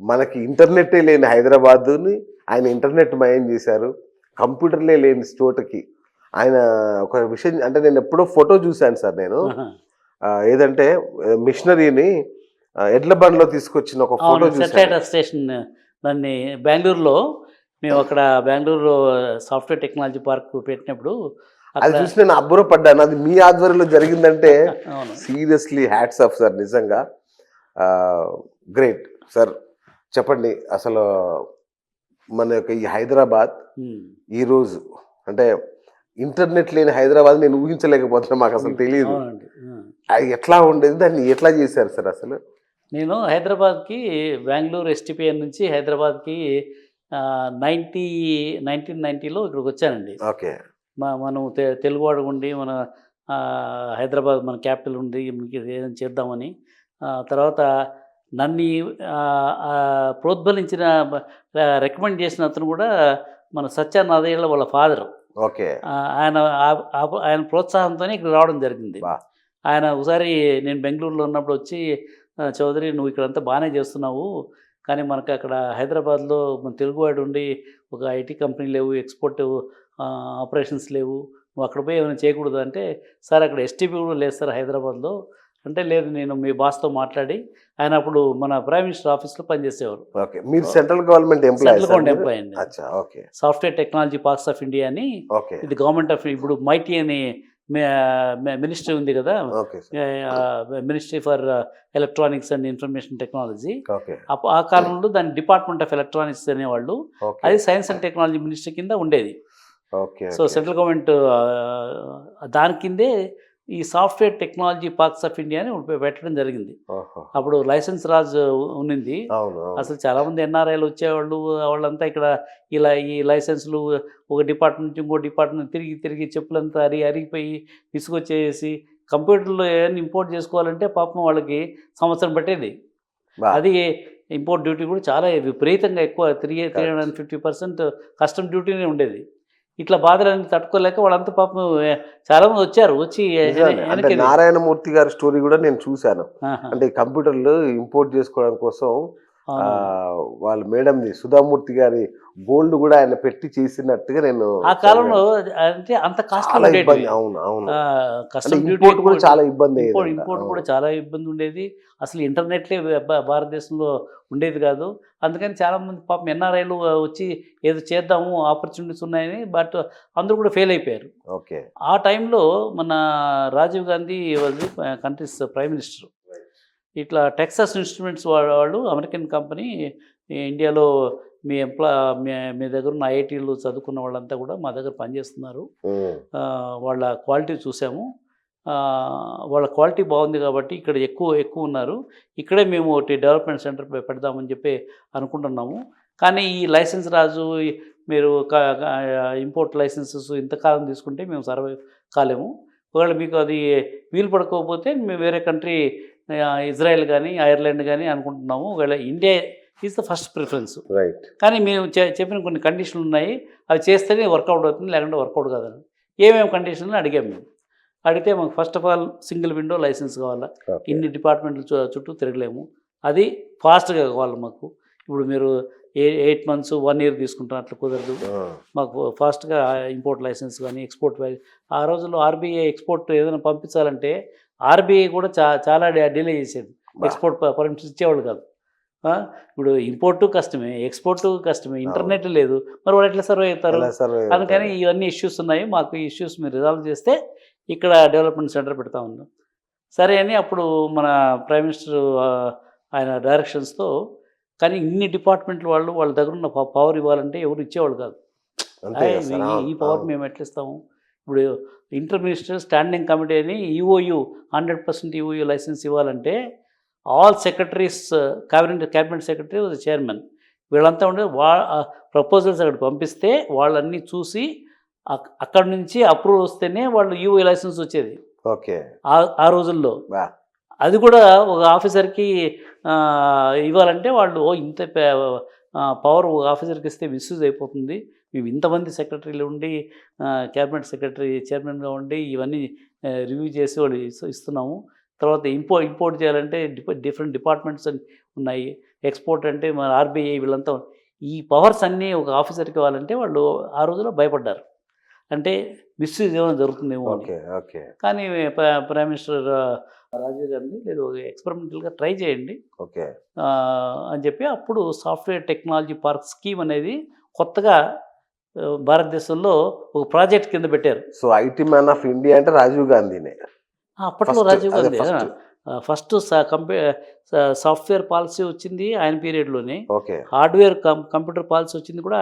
మనకి ఇంటర్నెట్టే లేని హైదరాబాదుని ఆయన ఇంటర్నెట్ మయం చేశారు. కంప్యూటర్లే లేని చోటకి ఆయన ఒక విషయం అంటే నేను ఎప్పుడో ఫోటో చూశాను సార్ నేను. ఆహా! ఏదంటే మిషనరీని ఎడ్ల బండిలో తీసుకొచ్చిన ఒక ఫోటో అవును. చూశాను. సెటిలైట్ స్టేషన్ దాన్ని బెంగుళూరులో మేము అక్కడ బెంగుళూరులో సాఫ్ట్‌వేర్ టెక్నాలజీ పార్క్ పెట్టినప్పుడు అది అక్కడ చూసి నేను అబ్బురపడ్డాను. అది మీ ఆధ్వర్యంలో జరిగిందంటే అవును. సీరియస్లీ హ్యాట్స్ ఆఫ్ సార్ నిజంగా. Great sir. చెప్పండి అసలు మన యొక్క ఈ హైదరాబాద్ హ్మ్. ఈరోజు అంటే ఇంటర్నెట్ లేని హైదరాబాద్ నేను ఊహించలేకపోతున్నా. మాకు అసలు తెలియదు. అవునండి. అది ఎట్లా ఉండేది? దాన్ని ఎట్లా చేశారు సార్ అసలు? నేను హైదరాబాద్‌కి బెంగుళూరు ఎస్‌టిపిఎన్ నుంచి హైదరాబాద్‌కి 1990లో ఇక్కడికొచ్చానండి. ఓకే. మనం తెలుగువాడు ఉండి మన హైదరాబాద్ మన క్యాపిటల్ ఉంది. మనకి ఏదైనా చేద్దామని. తర్వాత నన్ను ప్రోద్బలించిన రికమెండ్ చేసిన అతను కూడా మన సత్య నాదెళ్ల వాళ్ళ ఫాదరు. ఓకే. ఆయన ఆయన ప్రోత్సాహంతోనే ఇక్కడికి రావడం జరిగింది. బా! ఆయన ఒకసారి నేను బెంగుళూరులో ఉన్నప్పుడు వచ్చి చౌదరి నువ్వు ఇక్కడంతా బాగానే చేస్తున్నావు. కానీ మనకు అక్కడ హైదరాబాద్‌లో మన తెలుగువాడు ఉండి ఒక ఐటీ కంపెనీ లేవు, ఎక్స్‌పోర్ట్ ఆపరేషన్స్ లేవు. నువ్వు అక్కడ పోయి ఏమైనా చేయకూడదా అంటే, సార్ అక్కడ ఎస్టీపీ కూడా లేదు సార్ హైదరాబాద్‌లో. అంటే లేదు నేను మీ బాస్‌తో మాట్లాడి ఆయన అప్పుడు మన ప్రైమ్ మినిస్టర్ ఆఫీస్‌లో పనిచేసేవారు. ఓకే. మీరు central government employee central sir government మీరు? ఎంప్లాయీ అండి. అచ్చా! Okay. Software technology parks of India అని ఓకే. ఇది గవర్నమెంట్ ఆఫ్ ఇప్పుడు మైటీ అని మినిస్ట్రీ ఉంది కదా! Okay sir. Ministry for electronics and information technology. Okay. ఆ కాలంలో దాన్ని డిపార్ట్మెంట్ ఆఫ్ ఎలక్ట్రానిక్స్ అనేవాళ్ళు. ఓకే. అది సైన్స్ అండ్ టెక్నాలజీ మినిస్ట్రీ కింద ఉండేది. ఓకే. సో సెంట్రల్ గవర్నమెంట్ దాని కిందే ఈ software technology parks of India అని పెట్టడం జరిగింది. ఓహో! అప్పుడు లైసెన్స్ రాజ్ ఉన్నింది. అవును. అవును. అసలు చాలామంది ఎన్ఆర్ఐలు వచ్చేవాళ్ళు. వాళ్ళంతా ఇక్కడ ఇలా ఈ లైసెన్సులు ఒక డిపార్ట్మెంట్ నుంచి ఇంకో డిపార్ట్మెంట్ తిరిగి తిరిగి చెప్పులంతా అరిగిపోయి విసుగొచ్చేసి కంప్యూటర్‌లో ఏమైనా ఇంపోర్ట్ చేసుకోవాలంటే పాపం వాళ్ళకి సంవత్సరం పట్టేది. బా! అది ఇంపోర్ట్ డ్యూటీ కూడా చాలా విపరీతంగా ఎక్కువ 350% కస్టమ్ డ్యూటీనే ఉండేది. ఇట్లా బాధలన్నీ తట్టుకోలేక వాళ్ళంతా పాపం చాలామంది వచ్చారు. వచ్చి నిజంగానే. అంటే వెనక్కి నారాయణమూర్తి గారి స్టోరీ కూడా నేను చూశాను. ఆహా! అంటే ఈ కంప్యూటర్లు ఇంపోర్ట్ చేసుకోవడం కోసం అవునవును. వాళ్ళ మేడంది సుధామూర్తి గారి గోల్డ్ కూడా ఆయన పెట్టి చేసినట్టుగా నేను ఆ కాలంలో చదివాను. అంటే అంత కాస్ట్‌లీ చాలా ఉండేటివి. ఇబ్బంది. అవును. అవును. అంటే కస్టమ్ డ్యూటీ ఇంపోర్ట్ కూడా చాలా ఇబ్బంది అయ్యేదంట. ఇంపోర్ట్ కూడా అవును. చాలా ఇబ్బంది ఉండేది. అసలు ఇంటర్నెట్‌లే భారతదేశంలో ఉండేది కాదు. అందుకని చాలామంది పాపం ఎన్ఆర్ఐలు వచ్చి ఏదో చేద్దాము ఆపర్చునిటీస్ ఉన్నాయని బట్ అందరూ కూడా ఫెయిల్ అయిపోయారు. ఓకే. ఆ టైంలో మన Rajiv Gandhi was country's prime minister. ఇట్లా టెక్సాస్ ఇన్స్ట్రుమెంట్స్ వాళ్ళు అమెరికన్ కంపెనీ ఇండియాలో మీ మీ దగ్గర ఉన్న ఐఐటీలు చదువుకున్న వాళ్ళంతా కూడా మా దగ్గర పనిచేస్తున్నారు. హ్మ్. వాళ్ళ క్వాలిటీ చూసాము. వాళ్ళ క్వాలిటీ బాగుంది కాబట్టి ఇక్కడ ఎక్కువ ఉన్నారు. ఇక్కడే మేము ఒకటి డెవలప్మెంట్ సెంటర్ పెడదామని చెప్పి అనుకుంటున్నాము. కానీ ఈ లైసెన్స్ రాజు మీరు ఇంపోర్ట్ లైసెన్సెస్ ఇంతకాలం తీసుకుంటే మేము సర్వైవ్ కాలేము. ఒకవేళ మీకు అది వీలు పడకపోతే మేము వేరే కంట్రీ ఇజ్రాయెల్ కానీ ఐర్లాండ్ కానీ అనుకుంటున్నాము. ఒకవేళ India is the first preference. Right. కానీ మేము చెప్పిన కొన్ని కండిషన్లు ఉన్నాయి. అవి చేస్తేనే వర్కౌట్ అవుతుంది, లేకుంటే వర్కౌట్ కాదని. ఏమేమి కండిషన్లు అడిగాము మేము. అడిగితే మాకు first of all single window license కావాలా. ఓకే. ఇన్ని డిపార్ట్మెంట్లు చుట్టూ తిరగలేము. అది ఫాస్ట్గా కావాలి మాకు. ఇప్పుడు మీరు 8 మంత్స్ 1 ఇయర్ తీసుకుంటారు, అట్లా కుదరదు. మాకు ఫాస్ట్గా ఇంపోర్ట్ లైసెన్స్ కానీ ఎక్స్పోర్ట్ ఆ రోజుల్లో ఆర్బీఐ ఎక్స్పోర్ట్ ఏదైనా పంపించాలంటే ఆర్బీఐ కూడా చాలా డిలే చేసేది. ఎక్స్పోర్ట్ పర్మిషన్ ఇచ్చేవాళ్ళు కాదు. ఇప్పుడు ఇంపోర్టు కష్టమే, ఎక్స్పోర్టు కష్టమే, ఇంటర్నెట్ లేదు. మరి వాళ్ళు ఎట్లా సర్వే అవుతారు? ఎలా సర్వే అందుకని అవుతారు? ఇవన్నీ ఇష్యూస్ ఉన్నాయి. మాకు ఈ ఇష్యూస్ మీరు రిజాల్వ్ చేస్తే ఇక్కడ డెవలప్మెంట్ సెంటర్ పెడతా ఉన్నాం. సరే అని అప్పుడు మన ప్రైమ్ మినిస్టర్ ఆయన డైరెక్షన్స్తో. కానీ ఇన్ని డిపార్ట్మెంట్లు వాళ్ళ దగ్గర ఉన్న పవర్ ఇవ్వాలంటే ఎవరు ఇచ్చేవాళ్ళు కాదు. అంతే కదా సార్. ఈ అవును. పవర్ అవును. మేము ఎట్లా ఇస్తాము? ఇప్పుడు ఇంటర్ మినిస్టర్ స్టాండింగ్ కమిటీ అని ఈఓయూ 100% ఈఓయూ లైసెన్స్ ఇవ్వాలంటే all secretaries cabinet secretary was chairman. వీళ్ళంతా ఉండే ప్రపోజల్స్ అక్కడ పంపిస్తే వాళ్ళన్నీ చూసి అక్కడి నుంచి అప్రూవ్ వస్తేనే వాళ్ళు ఈఓయూ లైసెన్స్ వచ్చేది ఓకే. ఆ రోజుల్లో. బా! అది కూడా ఒక ఆఫీసర్కి ఇవ్వాలంటే వాళ్ళు ఇంత పవర్ ఒక ఆఫీసర్కి ఇస్తే మిస్యూజ్ అయిపోతుంది. మేము ఇంతమంది సెక్రటరీలు ఉండి క్యాబినెట్ సెక్రటరీ చైర్మన్గా ఉండి ఇవన్నీ రివ్యూ చేసి వాళ్ళు ఇస్తున్నాము. తర్వాత ఇంపోర్ట్ చేయాలంటే డిఫరెంట్ డిపార్ట్మెంట్స్ ఉన్నాయి. ఎక్స్పోర్ట్ అంటే మన ఆర్బీఐ వీళ్ళంతా ఈ పవర్స్ అన్నీ ఒక ఆఫీసర్కి ఇవ్వాలంటే వాళ్ళు ఆ రోజుల్లో భయపడ్డారు. అంటే మిస్యూజ్ ఏమైనా జరుగుతుందేమో అని. ఓకే ఓకే కానీ ప్రైమ్ మినిస్టర్ రాజీవ్ గాంధీ లేదు ఎక్స్పెరిమెంటల్గా ట్రై చేయండి ఓకే అని చెప్పి అప్పుడు సాఫ్ట్వేర్ టెక్నాలజీ పార్క్ స్కీమ్ అనేది కొత్తగా భారతదేశంలో ఒక ప్రాజెక్ట్ కింద పెట్టారు. So IT man of India అంటే రాజీవ్ గాంధీనే అప్పట్లో First, రాజీవ్ అదే Gandhi first. First software policy వచ్చింది ఆయన పీరియడ్లోనే. ఓకే హార్డ్వేర్ కంప్యూటర్ పాలసీ వచ్చింది కూడా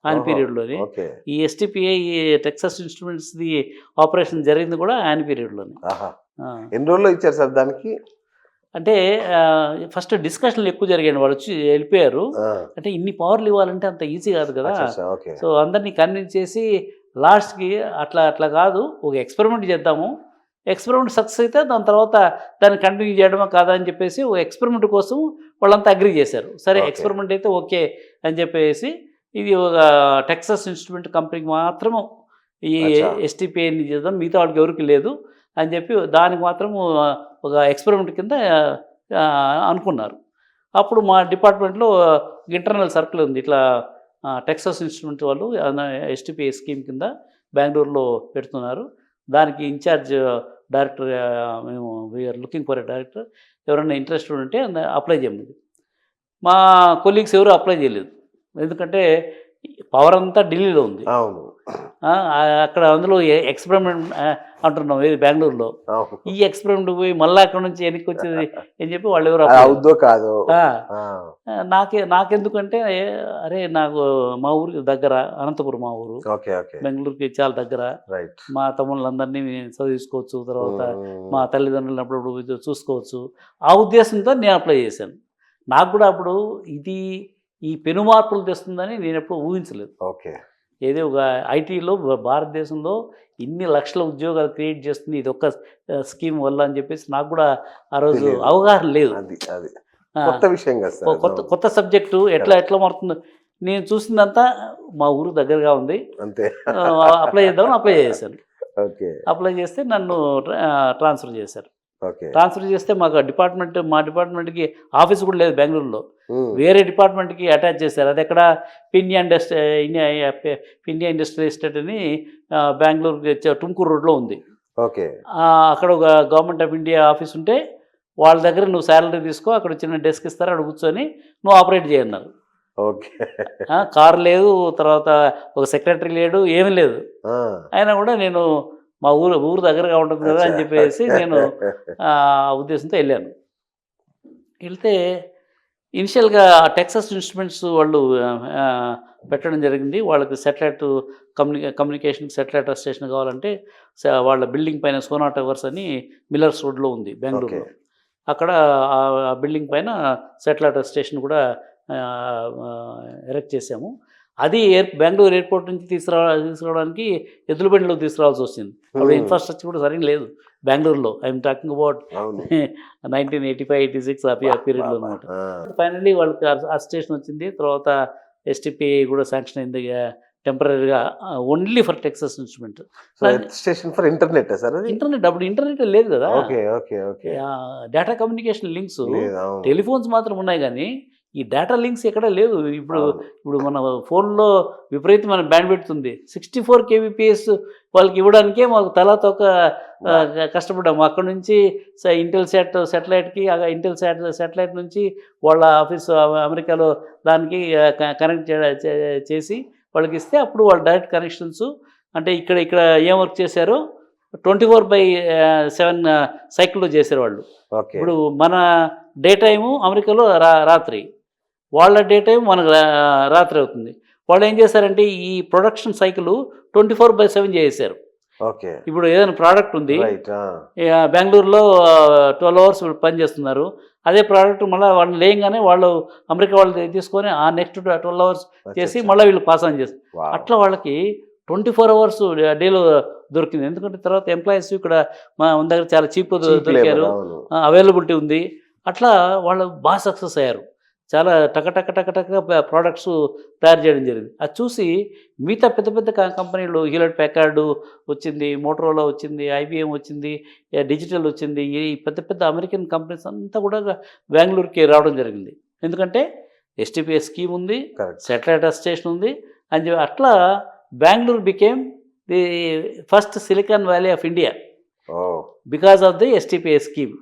ఆయన ఓహో. పీరియడ్లోనే. ఓకే ఈ ఎస్టీపీఐ టెక్సాస్ ఇన్స్ట్రుమెంట్స్ది ఆపరేషన్ జరిగింది కూడా ఆయన పీరియడ్లోనే. ఆహా ఎన్ని రోజుల్లో ఇచ్చారు సార్ దానికి అంటే ఫస్ట్ డిస్కషన్లు ఎక్కువ జరిగాయి, వాళ్ళు వచ్చి వెళ్ళిపోయారు. అంటే ఇన్ని పవర్లు ఇవ్వాలంటే అంత ఈజీ కాదు కదా. ఓకే సో అందరినీ కన్విన్స్ చేసి లాస్ట్కి అట్లా కాదు, ఒక ఎక్స్పెరిమెంట్ చేద్దాము, ఎక్స్పెరిమెంట్ సక్సెస్ అయితే దాని తర్వాత దాన్ని కంటిన్యూ చేయడమా కాదా అని చెప్పేసి ఒక ఎక్స్పెరిమెంట్ కోసం వాళ్ళంతా అగ్రీ చేశారు. సరే Okay. ఎక్స్పెరిమెంట్ అయితే ఓకే అని చెప్పేసి ఇది ఒక టెక్సాస్ ఇన్స్ట్రుమెంట్ కంపెనీకి మాత్రము ఈ అచ్చా. ఎస్టీపీఐని చేద్దాం, మిగతా వాళ్ళకి ఎవరికి లేదు అని చెప్పి దానికి మాత్రము ఒక ఎక్స్పెరిమెంట్ కింద అనుకున్నారు. అప్పుడు మా డిపార్ట్మెంట్లో ఇంటర్నల్ సర్కిల్ ఉంది, ఇట్లా టెక్సాస్ ఇన్స్ట్రుమెంట్ వాళ్ళు ఎస్టీపీఐ స్కీమ్ కింద బెంగళూరులో పెడుతున్నారు, దానికి ఇన్ఛార్జ్ డైరెక్టర్ మేము we're looking for a director, ఎవరైనా ఇంట్రెస్ట్ ఉంటే అప్లై చేయమంది. మా కొలీగ్స్ ఎవరు అప్లై చేయలేదు, ఎందుకంటే పవర్ అంతా ఢిల్లీలో ఉంది. అవును అక్కడ అందులో ఎక్స్పెరిమెంట్ అంటున్నాం ఏది బెంగళూరులో. అవును ఈ ఎక్స్పెరిమెంట్ పోయి మళ్ళీ అక్కడ నుంచి వెనక్కి వచ్చేది అని చెప్పి వాళ్ళు ఎవరు అది అవుద్దో కాదో నాకెందుకంటే అరే నాకు మా ఊరికి దగ్గర అనంతపురం, మా ఊరు ఓకే ఓకే బెంగళూరుకి చాలా దగ్గర, రైట్ మా తమ్ముళ్ళందరినీ చదివించుకోవచ్చు, తర్వాత మా తల్లిదండ్రులను అప్పుడప్పుడు చూసుకోవచ్చు. ఆ ఉద్దేశంతో నేను అప్లై చేశాను. నాకు కూడా అప్పుడు ఇది ఈ పెను మార్పులు తెస్తుందని నేను ఎప్పుడు ఊహించలేదు. ఓకే ఏదో ఒక ఐటీలో భారతదేశంలో ఇన్ని లక్షల ఉద్యోగాలు క్రియేట్ చేస్తుంది ఇది ఒక్క స్కీమ్ వల్ల అని చెప్పేసి నాకు కూడా ఆ రోజు తెలియదు. అవగాహన లేదు. అది అది కొత్త విషయం కదా సార్ కొత్త సబ్జెక్టు ఎట్లా మారుతుందో నేను చూసిందంతా మా ఊరు దగ్గరగా ఉంది, అంతే అప్లై చేద్దామని అప్లై చేశాను. ఓకే అప్లై చేస్తే నన్ను ట్రాన్స్ఫర్ చేశారు. ఓకే ట్రాన్స్ఫర్ చేస్తే మాకు మా డిపార్ట్మెంట్కి ఆఫీస్ కూడా లేదు బెంగళూరులో, వేరే డిపార్ట్మెంట్కి అటాచ్ చేశారు. అది ఎక్కడ పిన్యా ఇండస్ట్రియల్ ఎస్టేట్ అని బెంగళూరు టుమ్కూరు రోడ్లో ఉంది. ఓకే అక్కడ ఒక గవర్నమెంట్ ఆఫ్ ఇండియా ఆఫీస్ ఉంటే వాళ్ళ దగ్గర నువ్వు శాలరీ తీసుకో, అక్కడ చిన్న డెస్క్ ఇస్తారు, అక్కడ కూర్చొని నువ్వు ఆపరేట్ చేయన్నారు. ఓకే కారు లేదు, తర్వాత ఒక సెక్రటరీ లేడు, ఏమీ లేదు. అయినా కూడా నేను మా ఊరు దగ్గరగా ఉంటుంది కదా అని చెప్పేసి నేను ఆ ఉద్దేశంతో వెళ్ళాను. వెళ్తే ఇనిషియల్గా టెక్సాస్ ఇన్స్ట్రుమెంట్స్ వాళ్ళు పెట్టడం జరిగింది. వాళ్ళకి సెటిలైట్ కమ్యూనికేషన్ సెటిలైట్ స్టేషన్ కావాలంటే వాళ్ళ బిల్డింగ్ పైన సోనా టవర్స్ అని మిల్లర్స్ రోడ్లో ఉంది బెంగళూరులో, అక్కడ ఆ బిల్డింగ్ పైన సెటిలైట్ స్టేషన్ కూడా ఎరెక్ట్ చేసాము. అది బెంగళూరు ఎయిర్పోర్ట్ నుంచి తీసుకురావడానికి ఎద్దుల బండిలో తీసుకురావాల్సి వచ్చింది. అప్పుడు ఇన్ఫ్రాస్ట్రక్చర్ కూడా సరిగ్గా లేదు బెంగళూరులో. ఐఎమ్ టాకింగ్ అబౌట్ 1985-86 ఆ పీరియడ్లో అనమాట. ఫైనల్లీ వాళ్ళకి ఆ స్టేషన్ వచ్చింది. తర్వాత ఎస్టీపీఐ కూడా శాంక్షన్ అయింది టెంపరీగా, only for Texas instrument. Station for internet sir అది ఇంటర్నెట్ అప్పుడు ఇంటర్నెట్ లేదు కదా, okay okay okay data communication links telephones మాత్రం ఉన్నాయి కానీ ఈ డేటా లింక్స్ ఎక్కడ లేదు. ఇప్పుడు మన ఫోన్లో విపరీతమైన బ్యాండ్ పెడుతుంది, 64 kbps వాళ్ళకి ఇవ్వడానికే మాకు తలాతోక కష్టపడ్డాము. అక్కడ నుంచి ఇంటెల్ సెటిలైట్కి ఇంటెల్ సెటిలైట్ నుంచి వాళ్ళ ఆఫీస్ అమెరికాలో దానికి కనెక్ట్ చేసి వాళ్ళకి ఇస్తే అప్పుడు వాళ్ళు డైరెక్ట్ కనెక్షన్స్. అంటే ఇక్కడ ఏం వర్క్ చేశారో 24/7 సైకిల్లో చేశారు వాళ్ళు. ఇప్పుడు మన డే టైము అమెరికాలో రాత్రి, వాళ్ళ డే టైం మనకు రాత్రి అవుతుంది. వాళ్ళు ఏం చేశారంటే ఈ ప్రొడక్షన్ సైకిల్ 24/7 చేశారు. ఇప్పుడు ఏదైనా ప్రోడక్ట్ ఉంది బెంగళూరులో 12 hours పనిచేస్తున్నారు, అదే ప్రోడక్ట్ మళ్ళీ వాళ్ళు లేయంగానే వాళ్ళు అమెరికా వాళ్ళు తీసుకొని ఆ నెక్స్ట్ 12 hours చేసి మళ్ళీ వీళ్ళు పాస్ ఆన్ చేస్తారు. అట్లా వాళ్ళకి 24 hours డేలో దొరికింది. ఎందుకంటే తర్వాత ఎంప్లాయీస్ ఇక్కడ మన దగ్గర చాలా చీప్ దొరికారు, అవైలబిలిటీ ఉంది. అట్లా వాళ్ళు బాగా సక్సెస్ అయ్యారు. చాలా టక ప్రోడక్ట్స్ తయారు చేయడం జరిగింది. అది చూసి మిగతా పెద్ద పెద్ద కంపెనీలు హ్యూలెట్ ప్యాకార్డు వచ్చింది, మోటరోలా వచ్చింది, ఐబీఎం వచ్చింది, డిజిటల్ వచ్చింది. ఈ పెద్ద పెద్ద అమెరికన్ కంపెనీస్ అంతా కూడా బెంగళూరుకి రావడం జరిగింది. ఎందుకంటే ఎస్టీపీఎస్ స్కీమ్ ఉంది, కరెక్ట్. శాటిలైట్ స్టేషన్ ఉంది అని చెప్పి అట్లా Bengaluru became the first silicon valley of India ఓ because of the STPS scheme.